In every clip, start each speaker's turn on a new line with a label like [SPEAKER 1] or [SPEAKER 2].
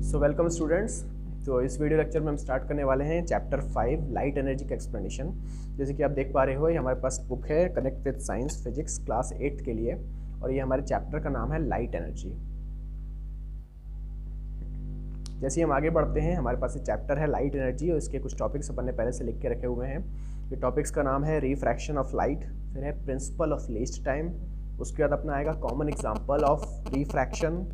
[SPEAKER 1] So welcome students. तो इस video lecture में हम स्टार्ट करने वाले हैं चैप्टर 5 लाइट एनर्जी का एक्सप्लेनेशन। जैसे कि आप देख पा रहे हो, ये हमारे पास बुक है connect with science physics class 8 के लिए, और ये हमारे चैप्टर का नाम है लाइट एनर्जी। जैसे हम आगे बढ़ते हैं, हमारे पास ये चैप्टर है लाइट एनर्जी और इसके कुछ टॉपिक्स अपन ने पहले से लिख के रखे हुए हैं। ये टॉपिक्स का नाम है रिफ्रैक्शन ऑफ लाइट, फिर है प्रिंसिपल ऑफ लीस्ट टाइम, उसके बाद अपना आएगा common example of refraction,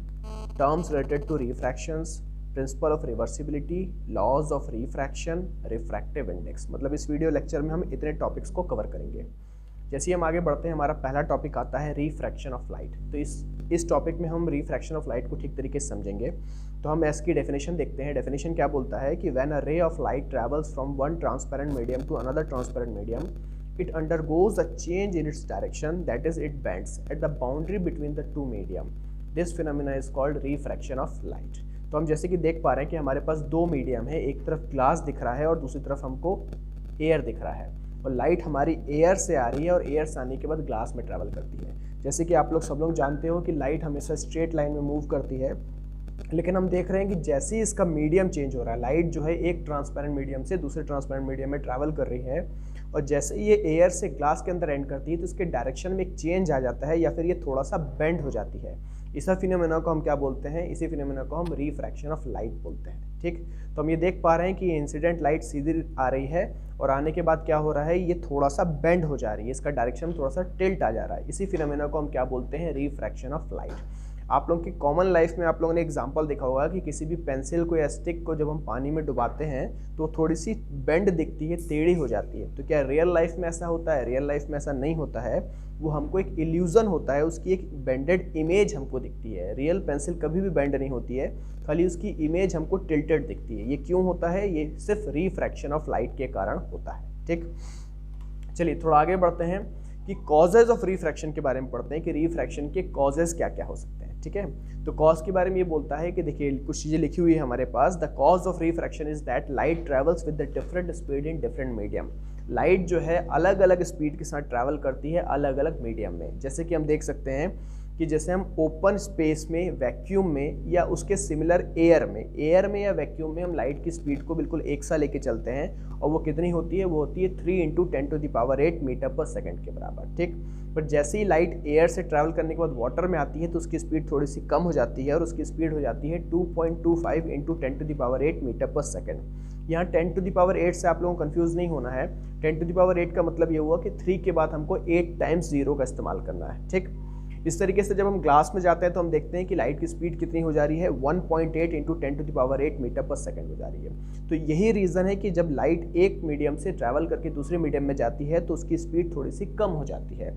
[SPEAKER 1] terms related to refractions, principle of reversibility, laws of refraction, refractive index. मतलब इस वीडियो लेक्चर में हम इतने टॉपिक्स को कवर करेंगे। जैसे ही हम आगे बढ़ते हैं, हमारा पहला टॉपिक आता है रिफ्रैक्शन ऑफ लाइट। तो इस टॉपिक में हम रिफ्रैक्शन ऑफ लाइट को ठीक तरीके से समझेंगे। तो हम इसकी डेफिनेशन देखते हैं। डेफिनेशन क्या बोलता है कि when a ray of light travels from one transparent medium to another transparent medium, it undergoes a change in its direction, that is it bends at the boundary between the two medium. This phenomena is called refraction of light. तो हम जैसे कि देख पा रहे हैं कि हमारे पास दो मीडियम है, एक तरफ ग्लास दिख रहा है और दूसरी तरफ हमको एयर दिख रहा है, और लाइट हमारी एयर से आ रही है और एयर से आने के बाद ग्लास में ट्रैवल करती है। जैसे कि आप लोग सब लोग जानते हो कि लाइट हमेशा स्ट्रेट लाइन में मूव करती है, लेकिन हम देख रहे हैं कि जैसे ही इसका मीडियम चेंज हो रहा है, लाइट जो है एक ट्रांसपेरेंट मीडियम से दूसरे ट्रांसपेरेंट मीडियम में ट्रैवल कर रही है, और जैसे ये एयर से ग्लास के अंदर एंड करती है तो इसके डायरेक्शन में एक चेंज आ जाता है, या फिर ये थोड़ा सा बेंड हो जाती है। इस फिनोमेना को हम क्या बोलते हैं? इसी फिनोमेना को हम रिफ्रैक्शन ऑफ लाइट बोलते हैं। ठीक, तो हम ये देख पा रहे हैं कि ये इंसिडेंट लाइट सीधी आ रही है और आने के बाद क्या हो रहा है, ये थोड़ा सा बेंड हो जा रही है, इसका डायरेक्शन थोड़ा सा टिल्ट आ जा रहा है। इसी फिनोमेना को हम क्या बोलते हैं? Refraction of light. आप लोगों की कॉमन लाइफ में आप लोगों ने एग्जांपल देखा होगा कि किसी भी पेंसिल को या स्टिक को जब हम पानी में डुबाते हैं तो थोड़ी सी बेंड दिखती है, टेढ़ी हो जाती है। तो क्या रियल लाइफ में ऐसा होता है? रियल लाइफ में ऐसा नहीं होता है। वो हमको एक इल्यूजन होता है, उसकी एक बेंडेड इमेज हमको दिखती है। रियल पेंसिल कभी भी बेंड नहीं होती है, खाली उसकी इमेज हमको टिल्टेड दिखती है। ये क्यों होता है? ये सिर्फ रिफ्रैक्शन ऑफ लाइट के कारण होता है। ठीक, चलिए थोड़ा आगे बढ़ते हैं कि कॉजेज ऑफ रिफ्रैक्शन के बारे में पढ़ते हैं कि रिफ्रैक्शन के कॉजेज क्या क्या हो सकते हैं। ठीक है, तो कॉज के बारे में ये बोलता है कि देखिए कुछ चीज़ें लिखी हुई है हमारे पास। The cause of refraction is that light travels with the different speed in different medium. Light जो है अलग अलग स्पीड के साथ ट्रैवल करती है अलग अलग मीडियम में। जैसे कि हम देख सकते हैं कि जैसे हम ओपन स्पेस में, वैक्यूम में, या उसके सिमिलर एयर में या वैक्यूम में हम लाइट की स्पीड को बिल्कुल एक सा लेके चलते हैं, और वो कितनी होती है? वो होती है 3 × 10⁸ मीटर पर सेकंड के बराबर। ठीक, पर जैसे ही लाइट एयर से ट्रैवल करने के बाद वाटर में आती है तो उसकी स्पीड थोड़ी सी कम हो जाती है, और उसकी स्पीड हो जाती है 2.25 × 10⁸ मीटर पर सेकंड। यहाँ 10⁸ से आप लोगों को कंफ्यूज नहीं होना है। 10⁸ का मतलब ये हुआ कि 3 के बाद हमको 8 टाइम्स 0 का इस्तेमाल करना है। ठीक, इस तरीके से जब हम ग्लास में जाते हैं तो हम देखते हैं कि लाइट की स्पीड कितनी हो जा रही है? 1.8 × 10⁸ मीटर पर सेकंड हो जा रही है। तो यही रीज़न है कि जब लाइट एक मीडियम से ट्रैवल करके दूसरे मीडियम में जाती है तो उसकी स्पीड थोड़ी सी कम हो जाती है।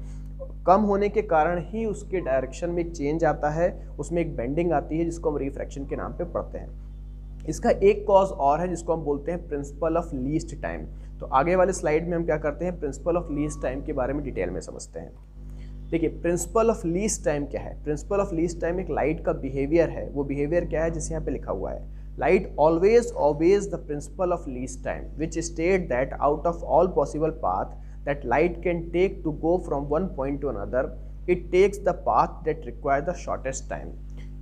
[SPEAKER 1] कम होने के कारण ही उसके डायरेक्शन में एक चेंज आता है, उसमें एक बेंडिंग आती है, जिसको हम रिफ्रैक्शन के नाम पे पढ़ते हैं। इसका एक कॉज और है जिसको हम बोलते हैं प्रिंसिपल ऑफ लीस्ट टाइम। तो आगे वाले स्लाइड में हम क्या करते हैं? प्रिंसिपल ऑफ लीस्ट टाइम के बारे में डिटेल में समझते हैं। देखिए प्रिंसिपल ऑफ लीस्ट टाइम क्या है? प्रिंसिपल ऑफ लीस्ट टाइम एक लाइट का बिहेवियर है। वो बिहेवियर क्या है? जिसे यहाँ पे लिखा हुआ है, light always obeys the principle of least time which state that out of all possible path that light can take to go from one point to another, it takes the path that require the shortest time.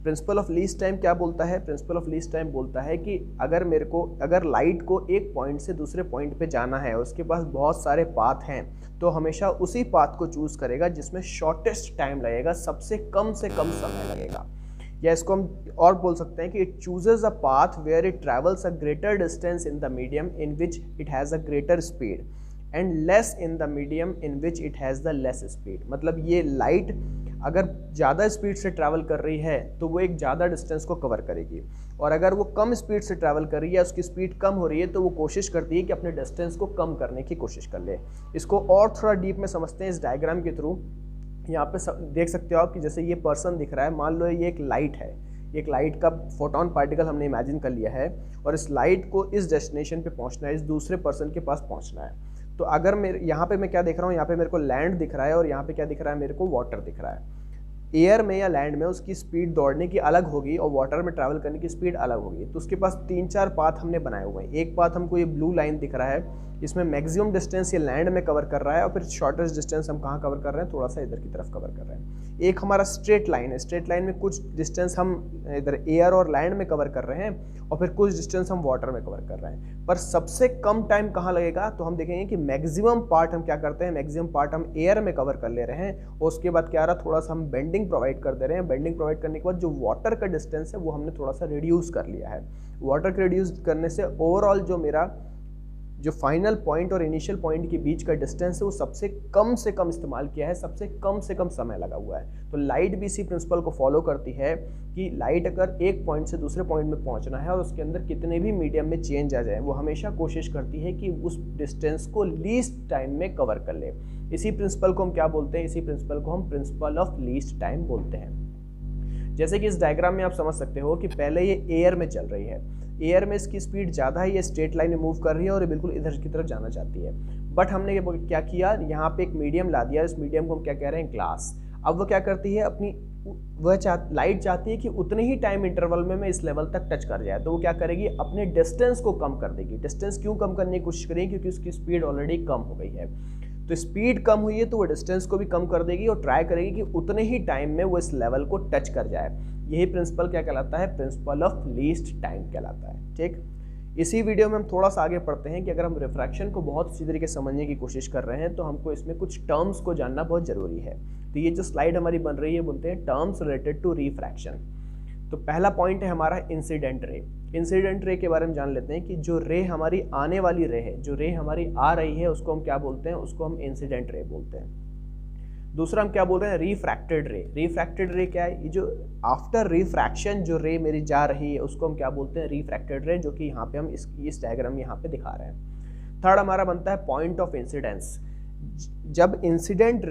[SPEAKER 1] Principle of least time क्या बोलता है? Principle of least time बोलता है कि अगर light को एक point से दूसरे पॉइंट पे जाना है और उसके पास बहुत सारे पाथ हैं, तो हमेशा उसी पाथ को चूज करेगा जिसमें शॉर्टेस्ट टाइम लगेगा, सबसे कम से कम समय लगेगा। या इसको हम और बोल सकते हैं कि it chooses a path where it travels a greater distance in the medium in which it has a greater speed and less in the medium in which it has the less speed. मतलब ये light अगर ज़्यादा speed से travel कर रही है तो वो एक ज़्यादा डिस्टेंस को कवर करेगी, और अगर वो कम स्पीड से ट्रैवल कर रही है, उसकी स्पीड कम हो रही है, तो वो कोशिश करती है कि अपने डिस्टेंस को कम करने की कोशिश कर ले। इसको और थोड़ा डीप में समझते हैं इस डायग्राम के थ्रू। यहाँ पे देख सकते हो आप कि जैसे ये पर्सन दिख रहा है, मान लो ये एक लाइट है, एक लाइट का फोटोन पार्टिकल हमने इमेजिन कर लिया है, और इस लाइट को इस डेस्टिनेशन पे पहुँचना है, इस दूसरे पर्सन के पास पहुँचना है। तो अगर यहाँ पे मैं क्या देख रहा हूँ? यहाँ पे मेरे को लैंड दिख रहा है, और यहाँ पे क्या दिख रहा है? मेरे को वाटर दिख रहा है। एयर में या लैंड में उसकी स्पीड दौड़ने की अलग होगी और वाटर में ट्रैवल करने की स्पीड अलग होगी। तो उसके पास 3-4 पाथ हमने बनाए हुए हैं। एक पाथ हमको ये ब्लू लाइन दिख रहा है, इसमें मैक्सिमम डिस्टेंस ये लैंड में कवर कर रहा है और फिर शॉर्टेस्ट डिस्टेंस हम कहाँ कवर कर रहे हैं, थोड़ा सा इधर की तरफ कवर कर रहे हैं। एक हमारा स्ट्रेट लाइन है, स्ट्रेट लाइन में कुछ डिस्टेंस हम इधर एयर और लैंड में कवर कर रहे हैं और फिर कुछ डिस्टेंस हम वाटर में कवर कर रहे हैं। पर सबसे कम टाइम कहाँ लगेगा, तो हम देखेंगे कि मैक्सिमम पार्ट हम क्या करते हैं, मैक्सिमम पार्ट हम एयर में कवर कर ले रहे हैं और उसके बाद क्या आ रहा है, थोड़ा सा हम बेंडिंग प्रोवाइड कर दे रहे हैं। बेंडिंग प्रोवाइड करने के बाद जो वाटर का डिस्टेंस है वो हमने थोड़ा सा रिड्यूस कर लिया है। वाटर के रिड्यूस करने से ओवरऑल जो मेरा जो फाइनल पॉइंट और इनिशियल पॉइंट के बीच का डिस्टेंस है वो सबसे कम इस्तेमाल किया है, सबसे कम समय लगा हुआ है। तो लाइट भी इसी प्रिंसिपल को फॉलो करती है कि लाइट अगर एक पॉइंट से दूसरे पॉइंट में पहुंचना है और उसके अंदर कितने भी मीडियम में चेंज आ जाए, वो हमेशा कोशिश करती है कि उस डिस्टेंस को लीस्ट टाइम में कवर कर ले। इसी प्रिंसिपल को हम क्या बोलते हैं, इसी प्रिंसिपल को हम प्रिंसिपल ऑफ लीस्ट टाइम बोलते हैं। जैसे कि इस डायग्राम में आप समझ सकते हो कि पहले ये एयर में चल रही है, एयर में इसकी स्पीड ज़्यादा है, ये स्ट्रेट लाइन में मूव कर रही है और ये बिल्कुल इधर की तरफ जाना चाहती है। बट हमने क्या किया, यहाँ पे एक मीडियम ला दिया, इस मीडियम को हम क्या कह रहे हैं, ग्लास। अब वो क्या करती है, अपनी लाइट चाहती है कि उतने ही टाइम इंटरवल में मैं इस लेवल तक टच कर जाए, तो वो क्या करेगी, अपने डिस्टेंस को कम कर देगी। डिस्टेंस क्यों कम करने की कोशिश करेगी, क्योंकि उसकी स्पीड ऑलरेडी कम हो गई है। तो स्पीड कम हुई है तो वो डिस्टेंस को भी कम कर देगी और ट्राई करेगी कि उतने ही टाइम में वो इस लेवल को टच कर जाए। यही प्रिंसिपल क्या कहलाता है, प्रिंसिपल ऑफ लीस्ट टाइम कहलाता है। ठीक, इसी वीडियो में हम थोड़ा सा आगे पढ़ते हैं कि अगर हम रिफ्रैक्शन को बहुत अच्छी तरीके से समझने की कोशिश कर रहे हैं तो हमको इसमें कुछ टर्म्स को जानना बहुत जरूरी है। तो ये जो स्लाइड हमारी बन रही है बोलते हैं टर्म्स रिलेटेड टू रिफ्रैक्शन। तो पहला पॉइंट है हमारा इंसिडेंट रे। इंसिडेंट रे के बारे में जान लेते हैं कि जो रे हमारी आने वाली रे है, जो रे हमारी आ रही है, उसको हम क्या बोलते हैं, उसको हम इंसिडेंट रे बोलते हैं। दूसरा हम क्या बोल रहे हैं, रिफ्रैक्टेड रे। रिफ्रैक्टेड रे क्या है, ये जो आफ्टर रिफ्रैक्शन जो रे मेरी जा रही है उसको हम क्या बोलते हैं, रिफ्रैक्टेड रे, जो कि यहाँ पे हम इस डायग्राम में यहाँ पे दिखा रहे हैं। थर्ड हमारा बनता है पॉइंट ऑफ इंसिडेंस। जब इंसिडेंट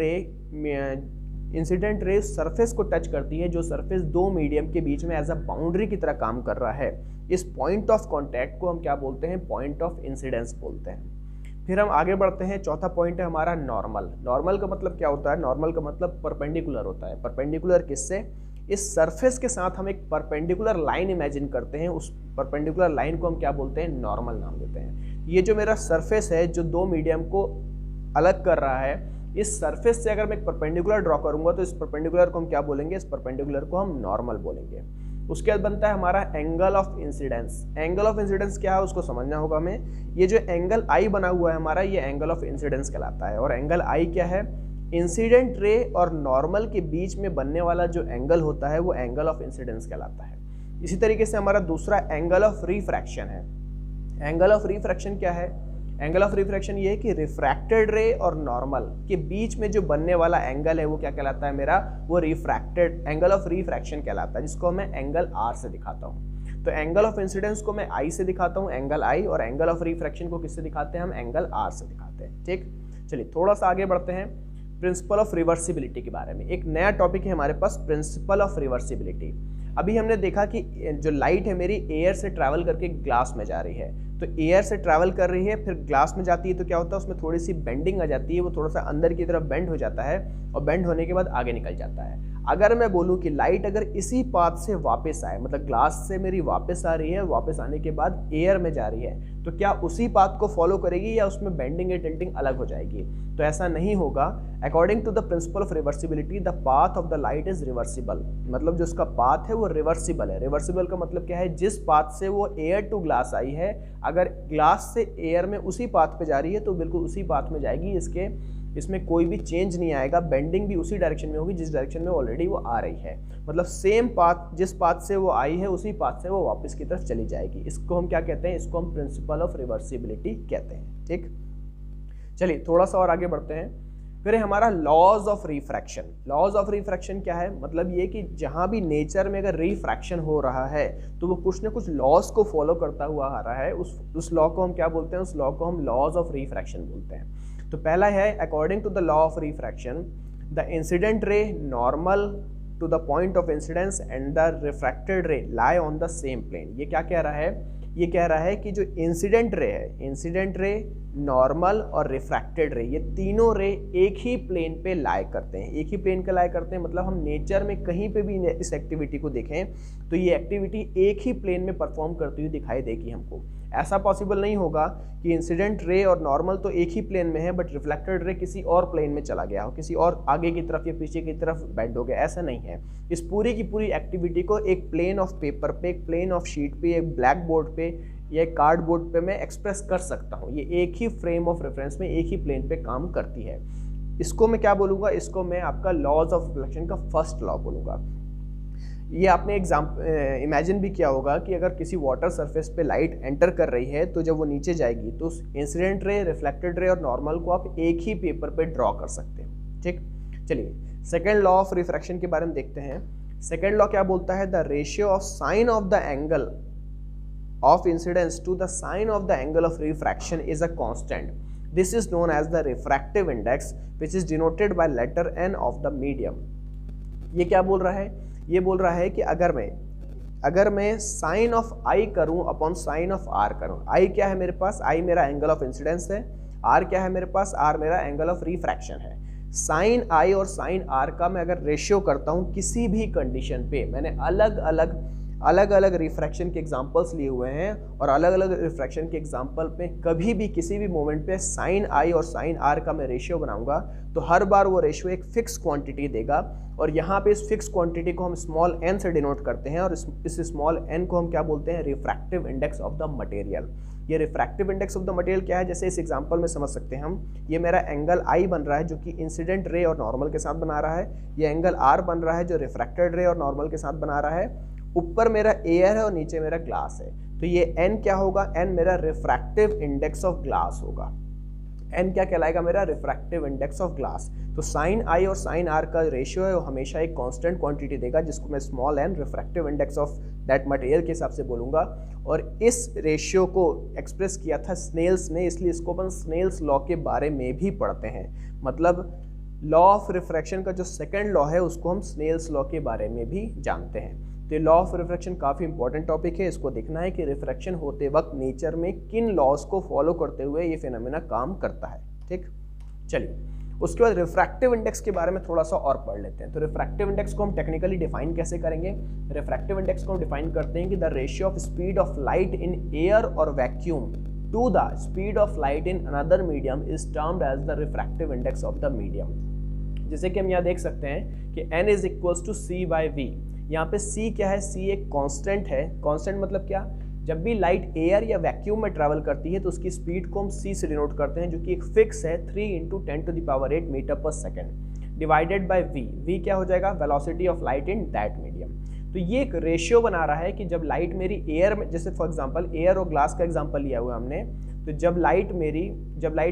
[SPEAKER 1] रे सरफेस को टच करती है, जो सरफेस दो मीडियम के बीच में एज अ बाउंड्री की तरह काम कर रहा है, इस पॉइंट ऑफ कॉन्टैक्ट को हम क्या बोलते हैं, पॉइंट ऑफ इंसिडेंस बोलते हैं। फिर हम आगे बढ़ते हैं, चौथा पॉइंट है हमारा नॉर्मल। नॉर्मल का मतलब क्या होता है, नॉर्मल का मतलब परपेंडिकुलर होता है। परपेंडिकुलर किससे, इस सरफेस के साथ हम एक परपेंडिकुलर लाइन इमेजिन करते हैं, उस परपेंडिकुलर लाइन को हम क्या बोलते हैं, नॉर्मल नाम देते हैं। ये जो मेरा सरफेस है जो दो मीडियम को अलग कर रहा है, इस सरफेस से अगर मैं एक परपेंडिकुलर ड्रॉ करूंगा तो इस परपेंडिकुलर को हम क्या बोलेंगे, इस परपेंडिकुलर को हम नॉर्मल बोलेंगे। उसके बाद बनता है हमारा angle of incidence. Angle of incidence क्या है उसको समझना होगा हमें। ये जो एंगल आई बना हुआ है हमारा, ये एंगल ऑफ इंसिडेंस कहलाता है। और एंगल आई क्या है, इंसिडेंट रे और नॉर्मल के बीच में बनने वाला जो एंगल होता है वो एंगल ऑफ इंसिडेंस कहलाता है। इसी तरीके से हमारा दूसरा एंगल ऑफ रिफ्रैक्शन है। एंगल ऑफ रिफ्रैक्शन क्या है, एंगल ऑफ रिफ्रैक्शन ये है कि रिफ्रैक्टेड रे और नॉर्मल के बीच में जो बनने वाला एंगल है वो क्या कहलाता है मेरा, वो रिफ्रैक्टेड एंगल ऑफ रिफ्रैक्शन कहलाता है, जिसको मैं एंगल आर से दिखाता हूँ। तो एंगल ऑफ इंसिडेंस को मैं आई से दिखाता हूँ, एंगल आई, और एंगल ऑफ रिफ्रैक्शन को किससे दिखाते हैं, हम एंगल आर से दिखाते हैं। ठीक, चलिए थोड़ा सा आगे बढ़ते हैं प्रिंसिपल ऑफ रिवर्सिबिलिटी के बारे में। एक नया टॉपिक है हमारे पास, प्रिंसिपल ऑफ रिवर्सिबिलिटी। अभी हमने देखा कि जो लाइट है मेरी एयर से ट्रैवल करके ग्लास में जा रही है, तो एयर से ट्रैवल कर रही है फिर ग्लास में जाती है, तो क्या होता है उसमें थोड़ी सी बेंडिंग आ जाती है, वो थोड़ा सा अंदर की तरफ बेंड हो जाता है और बेंड होने के बाद आगे निकल जाता है। अगर मैं बोलूँ कि लाइट अगर इसी पाथ से वापस आए, मतलब ग्लास से मेरी वापस आ रही है, वापस आने के बाद एयर में जा रही है, तो क्या उसी पाथ को फॉलो करेगी या उसमें बेंडिंग या टिल्टिंग अलग हो जाएगी? तो ऐसा नहीं होगा। According to the principle of reversibility, the path of the light is reversible. मतलब जो उसका पाथ है वो रिवर्सिबल है। रिवर्सिबल का मतलब क्या है, जिस पाथ से वो एयर टू ग्लास आई है, अगर ग्लास से एयर में उसी पाथ पे जा रही है तो बिल्कुल उसी पाथ में जाएगी, इसमें कोई भी चेंज नहीं आएगा। बेंडिंग भी उसी डायरेक्शन में होगी जिस डायरेक्शन में ऑलरेडी वो आ रही है। मतलब सेम पाथ, जिस पाथ से वो आई है उसी पाथ से वो वापस की तरफ चली जाएगी। इसको हम क्या कहते हैं, इसको हम प्रिंसिपल ऑफ रिवर्सिबिलिटी कहते हैं। ठीक, चलिए थोड़ा सा और आगे बढ़ते हैं। फिर हमारा laws of refraction. Laws of refraction क्या है, मतलब ये कि जहाँ भी नेचर में अगर रिफ्रैक्शन हो रहा है तो वो कुछ ना कुछ लॉज को फॉलो करता हुआ आ रहा है। उस लॉ को हम क्या बोलते हैं, उस लॉ को हम लॉज ऑफ रिफ्रैक्शन बोलते हैं। तो पहला है, according to the law of refraction, the incident ray normal to the point of incidence and the refracted ray lie on the same plane. ये क्या कह रहा है, ये कह रहा है कि जो इंसिडेंट रे है, इंसिडेंट रे नॉर्मल और रिफ्रैक्टेड रे, ये तीनों रे एक ही प्लेन पे लाई करते हैं। एक ही प्लेन पे लाई करते हैं मतलब हम नेचर में कहीं पे भी इस एक्टिविटी को देखें तो ये एक्टिविटी एक ही प्लेन में परफॉर्म करती हुई दिखाई देगी हमको। ऐसा पॉसिबल नहीं होगा कि इंसिडेंट रे और नॉर्मल तो एक ही प्लेन में है बट रिफ्लेक्टेड रे किसी और प्लेन में चला गया हो, किसी और आगे की तरफ या पीछे की तरफ बेंड हो गया, ऐसा नहीं है। इस पूरी की पूरी एक्टिविटी को एक प्लेन ऑफ पेपर पे, एक प्लेन ऑफ शीट पे, एक ब्लैक बोर्ड पे या कार्डबोर्ड पे मैं एक्सप्रेस कर सकता हूँ। ये एक ही फ्रेम ऑफ रेफरेंस में एक ही प्लेन पे काम करती है। इसको मैं क्या बोलूँगा, इसको मैं आपका लॉज ऑफ रिफ्लेक्शन का फर्स्ट लॉ बोलूँगा। ये आपने इमेजिन भी किया होगा कि अगर किसी वाटर सरफेस पे लाइट एंटर कर रही है तो जब वो नीचे जाएगी तो इंसिडेंट रे, रिफ्लेक्टेड रे और नॉर्मल को आप एक ही पेपर पे ड्रॉ कर सकते हैं। ठीक, चलिए सेकेंड लॉ ऑफ रिफ्रैक्शन के बारे में देखते हैं। सेकेंड लॉ क्या बोलता है, the ratio of sine of the angle of incidence to the sine of the angle of refraction is a constant. This is known as the refractive index, which is denoted by letter n of the medium. ये क्या बोल रहा है, ये बोल रहा है कि अगर मैं साइन ऑफ आई करूं अपॉन साइन ऑफ आर करूं, आई क्या है मेरे पास, आई मेरा एंगल ऑफ इंसिडेंस है, आर क्या है मेरे पास, आर मेरा एंगल ऑफ रिफ्रैक्शन है। साइन आई और साइन आर का मैं अगर रेशियो करता हूं किसी भी कंडीशन पे, मैंने अलग अलग रिफ्रैक्शन के एग्जांपल्स लिए हुए हैं और अलग अलग रिफ्रैक्शन के एग्जांपल पे कभी भी किसी भी मोमेंट पे साइन आई और साइन आर का मैं रेशियो बनाऊंगा तो हर बार वो रेशियो एक फिक्स क्वांटिटी देगा और यहाँ पे इस फिक्स क्वांटिटी को हम स्मॉल एन से डिनोट करते हैं और इस स्मॉल एन को हम क्या बोलते हैं, refractive index of the material. ये refractive index of the material क्या है, जैसे इस एग्जांपल में समझ सकते हैं हम, ये मेरा एंगल आई बन रहा है जो कि इंसिडेंट रे और नॉर्मल के साथ बना रहा है, ये एंगल आर बन रहा है जो रिफ्रैक्टेड रे और नॉर्मल के साथ बना रहा है, ऊपर मेरा एयर है और नीचे मेरा ग्लास है। तो ये n क्या होगा, n मेरा रिफ्रैक्टिव इंडेक्स ऑफ ग्लास होगा। n क्या कहलाएगा, मेरा रिफ्रैक्टिव इंडेक्स ऑफ ग्लास। तो साइन आई और साइन आर का रेशियो है वो हमेशा एक कांस्टेंट क्वांटिटी देगा जिसको मैं small n refractive index of that material के हिसाब से बोलूँगा। और इस रेशियो को एक्सप्रेस किया था स्नेल्स ने, इसलिए इसको अपन स्नेल्स लॉ के बारे में भी पढ़ते हैं। मतलब लॉ ऑफ रिफ्रैक्शन का जो सेकेंड लॉ है उसको हम स्नेल्स लॉ के बारे में भी जानते हैं। तो लॉ ऑफ रिफ्रैक्शन काफ़ी इंपॉर्टेंट टॉपिक है, इसको देखना है कि रिफ्रैक्शन होते वक्त नेचर में किन लॉज को फॉलो करते हुए ये फिनोमेना काम करता है। ठीक, चलिए उसके बाद रिफ्रैक्टिव इंडेक्स के बारे में थोड़ा सा और पढ़ लेते हैं। तो रिफ्रैक्टिव इंडेक्स को हम टेक्निकली डिफाइन कैसे करेंगे, रिफ्रैक्टिव इंडेक्स को हम डिफाइन करते हैं कि the ratio of speed of light in air और vacuum to the speed of light in another medium is termed as the refractive index of the medium. जैसे कि हम यहाँ देख सकते हैं कि n is equals to c by v. यहाँ पे c क्या है, c एक कांस्टेंट है। कांस्टेंट मतलब क्या, जब भी लाइट एयर या वैक्यूम में ट्रैवल करती है तो उसकी स्पीड को हम c से डिनोट करते हैं जो कि एक फिक्स है 3 × 10⁸ मीटर पर second divided by v। v क्या हो जाएगा, velocity of light in that medium. तो ये एक रेशियो बना रहा है कि जब लाइट मेरी एयर में, जैसे फॉर एग्जांपल एयर और ग्लास का एग्जांपल लिया हुआ हमने, तो जब लाइट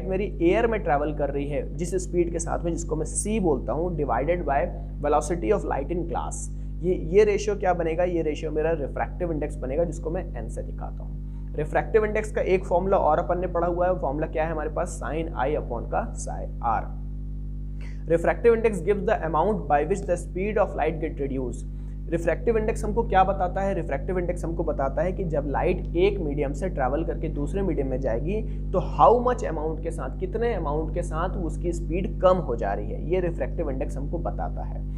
[SPEAKER 1] मेरी एयर में ट्रैवल कर रही है जिस स्पीड के साथ में, जिसको मैं c बोलता हूँ, divided by velocity of light in glass, ये रेशियो क्या बनेगा, ये रेशियो मेरा रिफ्रैक्टिव इंडेक्स बनेगा जिसको मैं n से दिखाता हूँ। रिफ्रैक्टिव इंडेक्स का एक फॉर्मूला और अपन ने पढ़ा हुआ है, फॉर्मूला क्या है हमारे पास, साइन आई अपॉन का sine r. Refractive index gives the amount by which the speed of light get reduce. Refractive index हमको क्या बताता है, रिफ्रैक्टिव इंडेक्स हमको बताता है कि जब लाइट एक मीडियम से ट्रैवल करके दूसरे मीडियम में जाएगी तो हाउ मच अमाउंट के साथ, कितने अमाउंट के साथ उसकी स्पीड कम हो जा रही है, ये रिफ्रैक्टिव इंडेक्स हमको बताता है।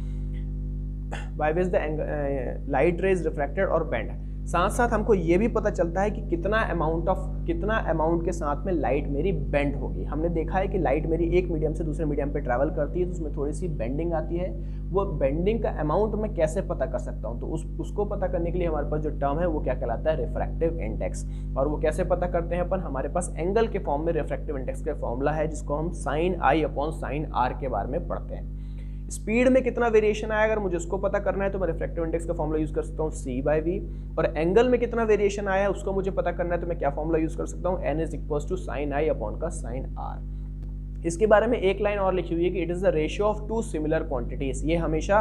[SPEAKER 1] Bye which the light rays refracted और बेंड। साथ साथ हमको ये भी पता चलता है कि कितना अमाउंट के साथ में लाइट मेरी बेंड होगी। हमने देखा है कि लाइट मेरी एक मीडियम से दूसरे मीडियम पे ट्रैवल करती है तो उसमें थोड़ी सी बेंडिंग आती है। वो बेंडिंग का अमाउंट मैं कैसे पता कर सकता हूँ, तो उसको पता करने के लिए हमारे पास जो टर्म है वो क्या कहलाता है, रिफ्रैक्टिव इंडेक्स। और वो कैसे पता करते हैं अपन, हमारे पास एंगल के फॉर्म में रिफ्रैक्टिव इंडेक्स का फॉर्मूला है जिसको हम sine i upon sine r के बारे में पढ़ते हैं। स्पीड में कितना वेरिएशन आया, अगर मुझे उसको पता करना है तो मैं रिफ्रैक्टिव इंडेक्स का फॉर्मूला यूज कर सकता हूँ c बाई वी। और एंगल में कितना वेरिएशन आया उसको मुझे पता करना है तो मैं क्या फॉर्मूला यूज कर सकता हूँ, n is equals to sine i upon का साइन आर। इसके बारे में एक लाइन और लिखी हुई है कि it is the ratio of two similar quantities. ये हमेशा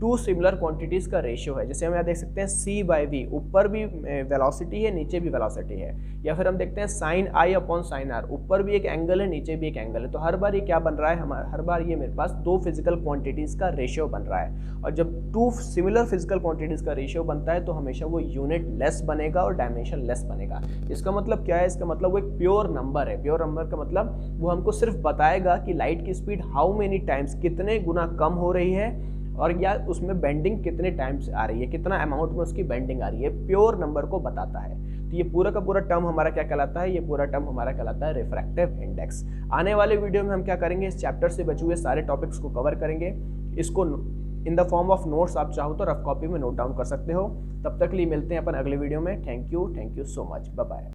[SPEAKER 1] टू सिमिलर क्वांटिटीज़ का रेशियो है। जैसे हम यहाँ देख सकते हैं C/V, ऊपर भी वेलोसिटी है, नीचे भी वेलोसिटी है। या फिर हम देखते हैं sin I upon sin R, ऊपर भी एक एंगल है, नीचे भी एक एंगल है। तो हर बार ये क्या बन रहा है, हर बार ये मेरे पास दो फिजिकल क्वांटिटीज़ का रेशियो बन रहा है। और जब टू सिमिलर फिजिकल क्वांटिटीज़ का रेशियो बनता है तो हमेशा वो यूनिट लेस बनेगा और डायमेंशन लेस बनेगा। इसका मतलब क्या है, इसका मतलब वो एक प्योर नंबर है। प्योर नंबर का मतलब वो हमको सिर्फ बताएगा कि लाइट की स्पीड हाउ मेनी टाइम्स, कितने गुना कम हो रही है, और या उसमें बेंडिंग कितने टाइम्स आ रही है, कितना अमाउंट में उसकी बेंडिंग आ रही है, प्योर नंबर को बताता है। तो ये पूरा का पूरा टर्म हमारा क्या कहलाता है, ये पूरा टर्म हमारा कहलाता है रिफ्रैक्टिव इंडेक्स। आने वाले वीडियो में हम क्या करेंगे, इस चैप्टर से बचे हुए सारे टॉपिक्स को कवर करेंगे। इसको in the form of notes आप चाहो तो रफ कॉपी में नोट डाउन कर सकते हो। तब तक लिए मिलते हैं अपन अगले वीडियो में। Thank you so much, bye bye.